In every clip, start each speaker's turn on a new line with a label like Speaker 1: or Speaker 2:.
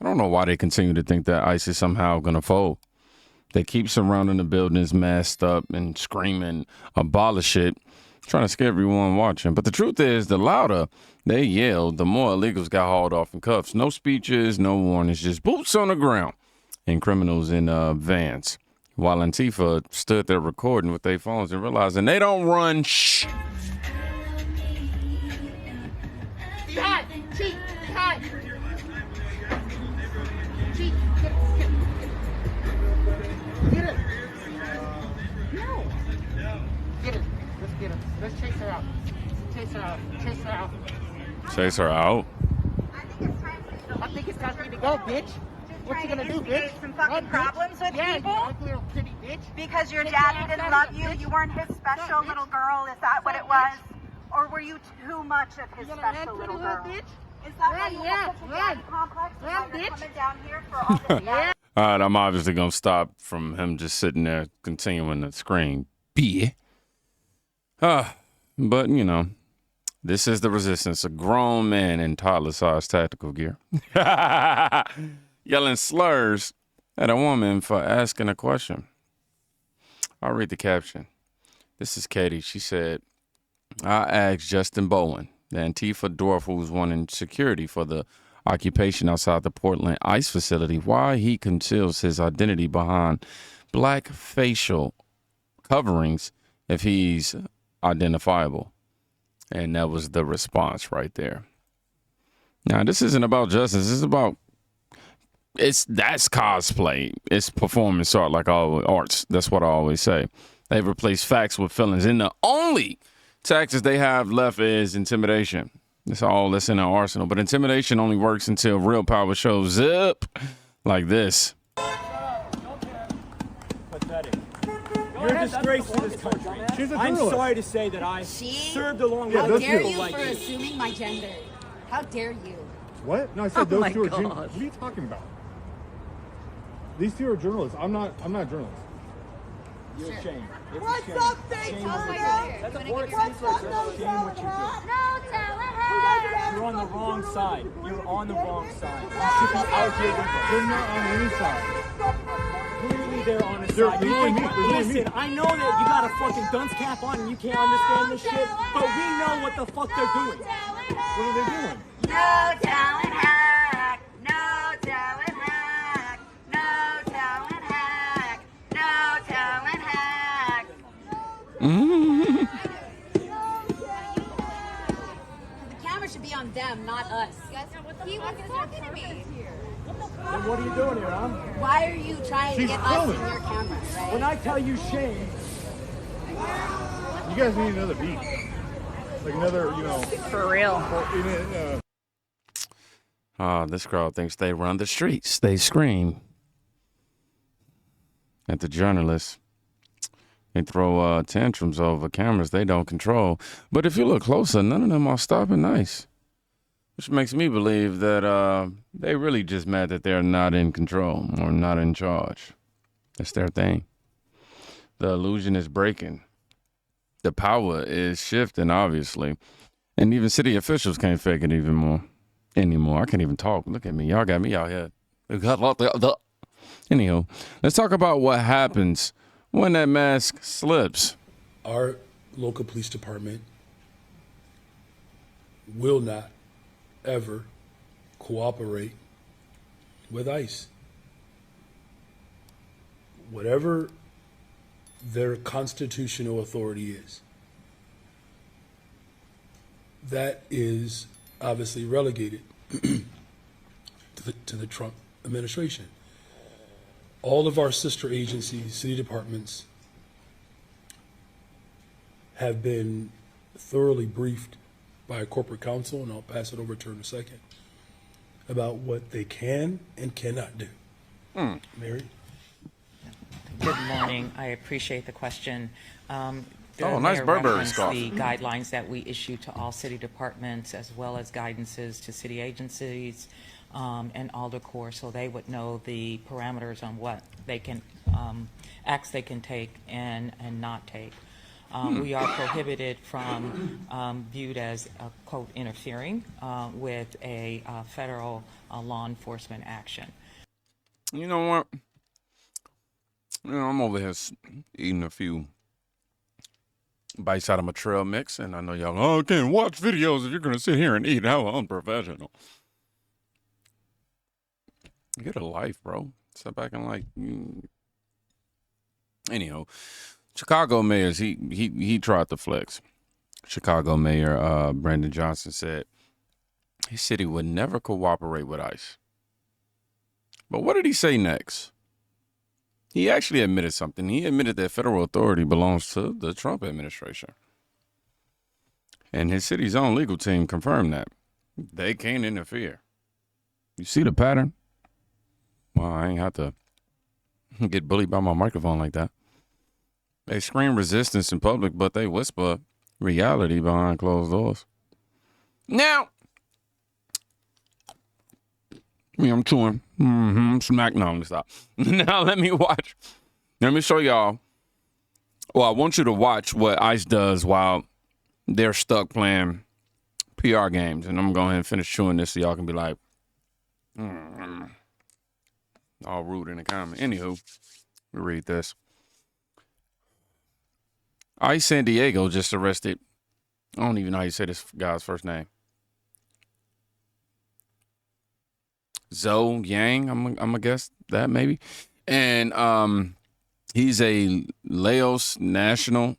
Speaker 1: I don't know why they continue to think that ICE is somehow going to fold. They keep surrounding the buildings masked up and screaming, abolish it, trying to scare everyone watching. But the truth is, the louder they yelled, the more illegals got hauled off in cuffs. No speeches, no warnings, just boots on the ground and criminals in vans. While Antifa stood there recording with their phones and realizing they don't run shh.
Speaker 2: Behind! Cheat! Behind! Cheat! Get it! No! Get it! Let's get her. Let's chase her out. Chase her out. Chase her out.
Speaker 1: Chase her out?
Speaker 2: I think it's time for you to go, bitch. What you gonna do, bitch?
Speaker 3: Some fucking problems with people?
Speaker 2: You ugly little pretty bitch.
Speaker 3: Because your daddy didn't love you? You weren't his special little girl? Is that what it was? Or were you too much of his special little girl? Is that why you have such a daddy complex? Run, bitch. Coming down here for all this
Speaker 1: All right, I'm obviously going to stop from him just sitting there continuing to scream, "Bitch." But, you know, this is the resistance, a grown man in toddler-sized tactical gear. Yelling slurs at a woman for asking a question. I'll read the caption. This is Katie. She said, I asked Justin Bowen, the Antifa dwarf who's wanting security for the occupation outside the Portland ICE facility, why he conceals his identity behind black facial coverings if he's identifiable. And that was the response right there. Now, this isn't about justice. This is about, that's cosplay. It's performance art, like all arts. That's what I always say. They've replaced facts with feelings. And the only tactics they have left is intimidation. That's all that's in their arsenal. But intimidation only works until real power shows up like this.
Speaker 4: Pathetic. You're a disgrace to this country. I'm sorry to say that I served along with
Speaker 5: How dare you
Speaker 4: like
Speaker 5: for assuming my gender? How dare you?
Speaker 6: What? No, I said those two are journalists. What are you talking about? These two are journalists. I'm not a journalist.
Speaker 4: You're a shame. It's
Speaker 3: What's
Speaker 4: a shame.
Speaker 3: up,
Speaker 4: That's a board shame what you do.
Speaker 5: No telling her.
Speaker 4: You're on the wrong side. You're on the wrong side. You should be out here with us.
Speaker 6: They're not on any side.
Speaker 4: Clearly they're on a
Speaker 6: They're
Speaker 4: side.
Speaker 6: behind me. They're behind me.
Speaker 4: Listen, I know that you got a fucking dunce cap on and you can't understand this shit, but we know what the fuck they're doing.
Speaker 6: What are they doing?
Speaker 3: No talent hack. No talent hack. No talent hack. No talent hack.
Speaker 5: The camera should be on them, not us. He was talking to me.
Speaker 4: Then what are you doing here, huh?
Speaker 5: Why are you trying to
Speaker 6: She's
Speaker 5: get
Speaker 6: filming.
Speaker 5: us in your camera, right?
Speaker 4: When I tell you shame,
Speaker 6: You guys need another beat. Like another, you know.
Speaker 3: For real.
Speaker 1: This crowd thinks they run the streets. They scream at the journalists. They throw tantrums over cameras they don't control. But if you look closer, none of them are stopping nice. Which makes me believe that they really just mad that they're not in control or not in charge. That's their thing. The illusion is breaking. The power is shifting, obviously. And even city officials can't fake it anymore. I can't even talk. Look at me. Y'all got me out here. Anywho, let's talk about what happens when that mask slips.
Speaker 7: Our local police department will not ever cooperate with ICE. Whatever their constitutional authority is, that is obviously relegated to the Trump administration. All of our sister agencies, city departments, have been thoroughly briefed by a corporate counsel, and I'll pass it over to her in a second, about what they can and cannot do. Mary?
Speaker 8: Good morning. I appreciate the question.
Speaker 1: Nice Burberry scarf.
Speaker 8: The guidelines that we issue to all city departments, as well as guidances to city agencies and AlderCorps, so they would know the parameters on what they can acts they can take and not take. We are prohibited from viewed as, quote, interfering with a federal law enforcement action.
Speaker 1: You know what? I'm over here eating a few bites out of my trail mix, and I know y'all, I can't watch videos if you're going to sit here and eat. How unprofessional. Get a life, bro. Step back and Anyhow, Chicago mayors, he tried to flex. Chicago Mayor Brandon Johnson said his city would never cooperate with ICE. But what did he say next? He actually admitted something. He admitted that federal authority belongs to the Trump administration. And his city's own legal team confirmed that. They can't interfere. You see the pattern? Well, I ain't have to get bullied by my microphone like that. They scream resistance in public, but they whisper reality behind closed doors. Now, I'm chewing. Smack. No, let me stop. Now let me show y'all. Well, I want you to watch what ICE does while they're stuck playing PR games. And I'm going to go ahead and finish chewing this so y'all can be like, all rude in the comment. Anywho, we read this. ICE San Diego just arrested, I don't even know how you say this guy's first name. Zoe Yang, I'm gonna guess that maybe. And he's a Laos national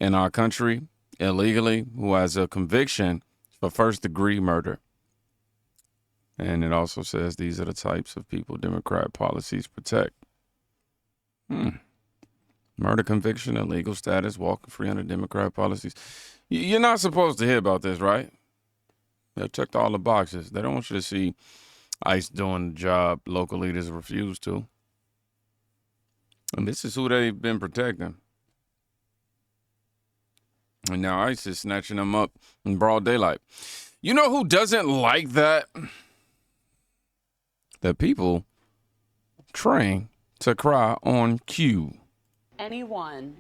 Speaker 1: in our country illegally who has a conviction for first-degree murder. And it also says these are the types of people Democrat policies protect. Murder conviction, illegal status, walking free under Democrat policies. You're not supposed to hear about this, right? They checked all the boxes. They don't want you to see ICE doing the job local leaders refuse to. And this is who they've been protecting. And now ICE is snatching them up in broad daylight. You know who doesn't like that? The people trained to cry on cue.
Speaker 9: Anyone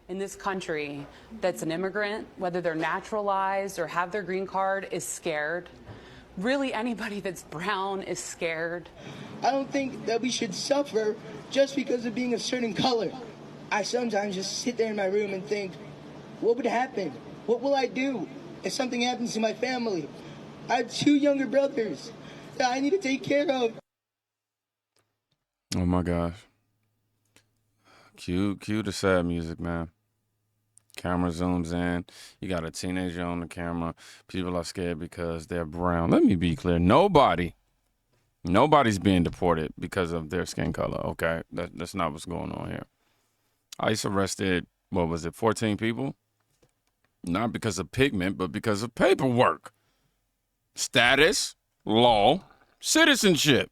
Speaker 9: in this country that's an immigrant, whether they're naturalized or have their green card, is scared. Really, anybody that's brown is scared.
Speaker 10: I don't think that we should suffer just because of being a certain color. I sometimes just sit there in my room and think, what would happen? What will I do if something happens to my family? I have 2 younger brothers that I need to take care of.
Speaker 1: Oh my gosh. Cue the sad music, man. Camera zooms in. You got a teenager on the camera. People are scared because they're brown. Let me be clear. Nobody's being deported because of their skin color, okay? That's not what's going on here. ICE arrested, 14 people? Not because of pigment, but because of paperwork. Status, law, citizenship.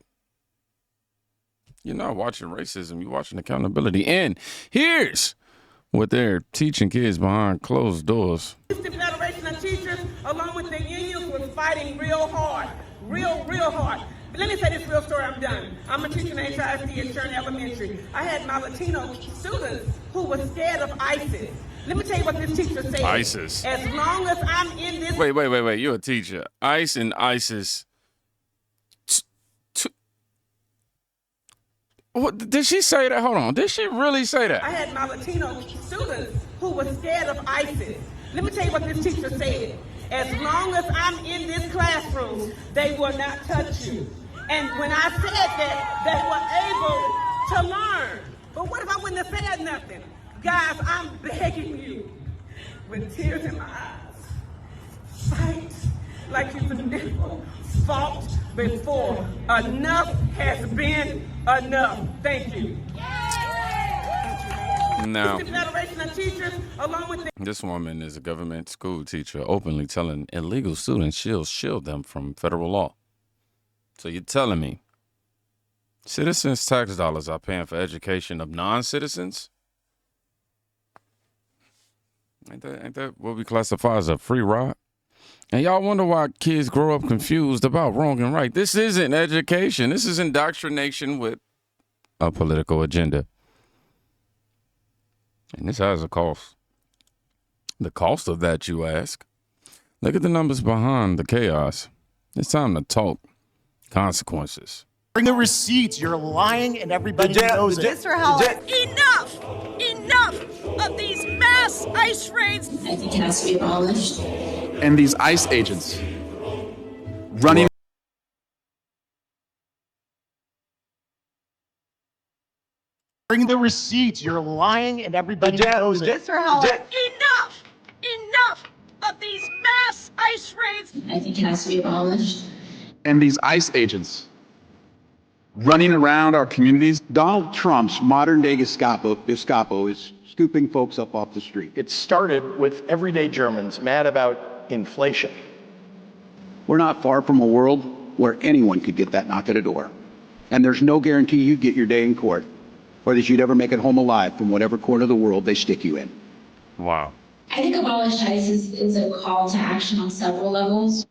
Speaker 1: You're not watching racism. You're watching accountability. And here's what they're teaching kids behind closed doors.
Speaker 11: The Federation of Teachers, along with the unions, was fighting real hard. Real hard. But let me say this real story, I'm done. I'm a teacher in HISD at Shern Elementary. I had my Latino students who were scared of ISIS. Let me tell you what this teacher said.
Speaker 1: ISIS.
Speaker 11: As long as I'm in this...
Speaker 1: Wait. You're a teacher. ICE and ISIS... What, did she say that? Hold on. Did she really say that?
Speaker 11: I had my Latino students who were scared of ISIS. Let me tell you what this teacher said. As long as I'm in this classroom, they will not touch you. And when I said that, they were able to learn. But what if I wouldn't have said nothing? Guys, I'm begging you, with tears in my eyes, fight like you've never fought before. Enough has been enough. Thank you.
Speaker 1: Now,
Speaker 11: Federation of Teachers, along with
Speaker 1: this woman is a government school teacher openly telling illegal students she'll shield them from federal law. So you're telling me citizens' tax dollars are paying for education of non-citizens? Ain't that what we classify as a free ride? And y'all wonder why kids grow up confused about wrong and right. This isn't education. This is indoctrination with a political agenda. And this has a cost. The cost of that, you ask? Look at the numbers behind the chaos. It's time to talk consequences.
Speaker 12: Bring the receipts. You're lying and everybody knows it.
Speaker 3: Mr. Howard.
Speaker 11: Enough! Enough of these mass ICE raids!
Speaker 5: I think it has to be abolished.
Speaker 12: And these ICE agents running. Bring the receipts. You're lying and everybody knows it.
Speaker 3: Mr. Howard.
Speaker 11: Enough! Enough of these mass ICE raids!
Speaker 5: I think it has to be abolished.
Speaker 12: And these ICE agents running around our communities.
Speaker 13: Donald Trump's modern day Gestapo is scooping folks up off the street.
Speaker 14: It started with everyday Germans mad about inflation.
Speaker 13: We're not far from a world where anyone could get that knock at a door. And there's no guarantee you'd get your day in court, or that you'd ever make it home alive from whatever corner of the world they stick you in.
Speaker 1: Wow.
Speaker 5: I think abolish ICE is a call to action on several levels.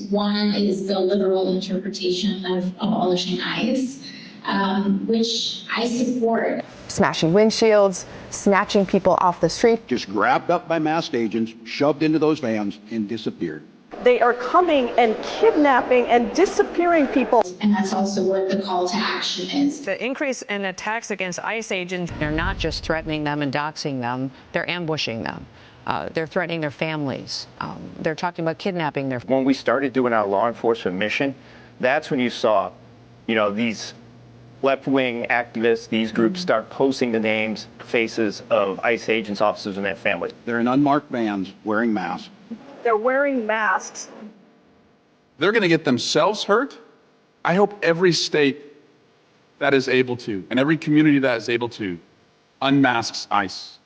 Speaker 5: One is the literal interpretation of abolishing ICE, which I support.
Speaker 15: Smashing windshields, snatching people off the street.
Speaker 13: Just grabbed up by masked agents, shoved into those vans, and disappeared.
Speaker 16: They are coming and kidnapping and disappearing people.
Speaker 5: And that's also what the call to action is.
Speaker 17: The increase in attacks against ICE agents, they're not just threatening them and doxing them, they're ambushing them. They're threatening their families. They're talking about kidnapping their.
Speaker 14: When we started doing our law enforcement mission, that's when you saw, these left-wing activists, these groups start posting the names, faces of ICE agents, officers, and their families.
Speaker 13: They're in unmarked vans wearing masks.
Speaker 16: They're wearing masks.
Speaker 12: They're going to get themselves hurt. I hope every state that is able to, and every community that is able to, unmasks ICE.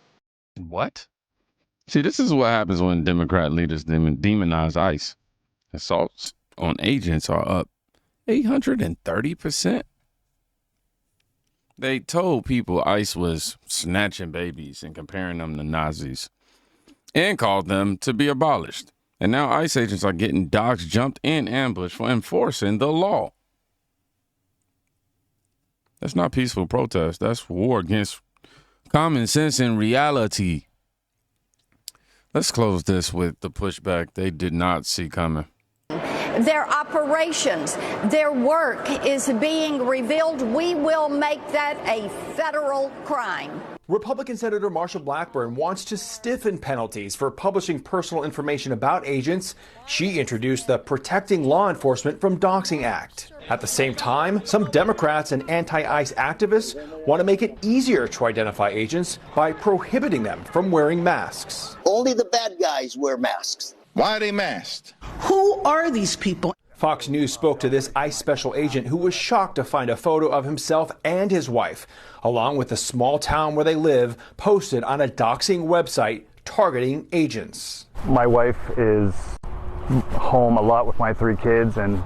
Speaker 1: What? See, this is what happens when Democrat leaders demonize ICE. Assaults on agents are up 830%. They told people ICE was snatching babies and comparing them to Nazis and called them to be abolished. And now ICE agents are getting doxxed, jumped, and ambushed for enforcing the law. That's not peaceful protest. That's war against common sense and reality. Let's close this with the pushback they did not see coming.
Speaker 18: Their operations, their work is being revealed. We will make that a federal crime.
Speaker 19: Republican Senator Marsha Blackburn wants to stiffen penalties for publishing personal information about agents. She introduced the Protecting Law Enforcement from Doxing Act. At the same time, some Democrats and anti-ICE activists want to make it easier to identify agents by prohibiting them from wearing masks.
Speaker 20: Only the bad guys wear masks. Why are they masked?
Speaker 11: Who are these people?
Speaker 19: Fox News spoke to this ICE special agent who was shocked to find a photo of himself and his wife, along with the small town where they live, posted on a doxing website targeting agents.
Speaker 21: My wife is home a lot with my 3 kids, and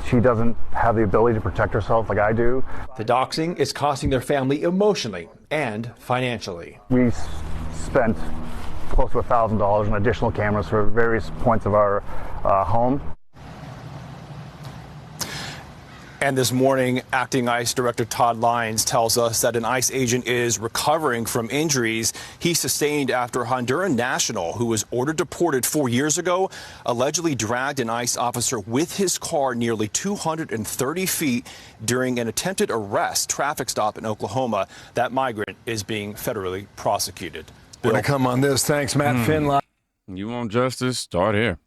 Speaker 21: she doesn't have the ability to protect herself like I do.
Speaker 19: The doxing is costing their family emotionally and financially.
Speaker 21: We spent close to $1,000 on additional cameras for various points of our home.
Speaker 19: And this morning, Acting ICE Director Todd Lyons tells us that an ICE agent is recovering from injuries he sustained after a Honduran national who was ordered deported 4 years ago allegedly dragged an ICE officer with his car nearly 230 feet during an attempted traffic stop in Oklahoma. That migrant is being federally prosecuted.
Speaker 22: More to come on this. Thanks, Matt Finlay.
Speaker 1: You want justice? Start here.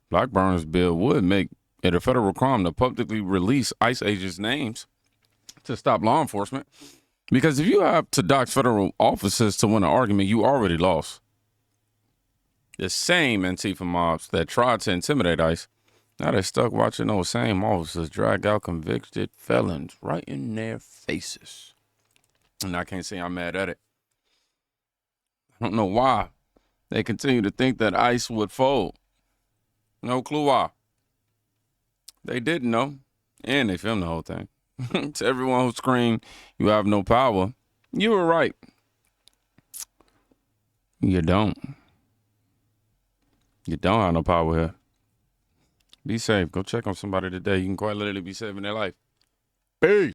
Speaker 1: Blackburn's bill would make it a federal crime to publicly release ICE agents' names to stop law enforcement. Because if you have to dox federal officers to win an argument, you already lost. The same Antifa mobs that tried to intimidate ICE, now they're stuck watching those same officers drag out convicted felons right in their faces. And I can't say I'm mad at it. I don't know why they continue to think that ICE would fold. No clue why. They didn't know, and they filmed the whole thing. To everyone who screamed, "You have no power," you were right. You don't. You don't have no power here. Be safe. Go check on somebody today. You can quite literally be saving their life. Peace.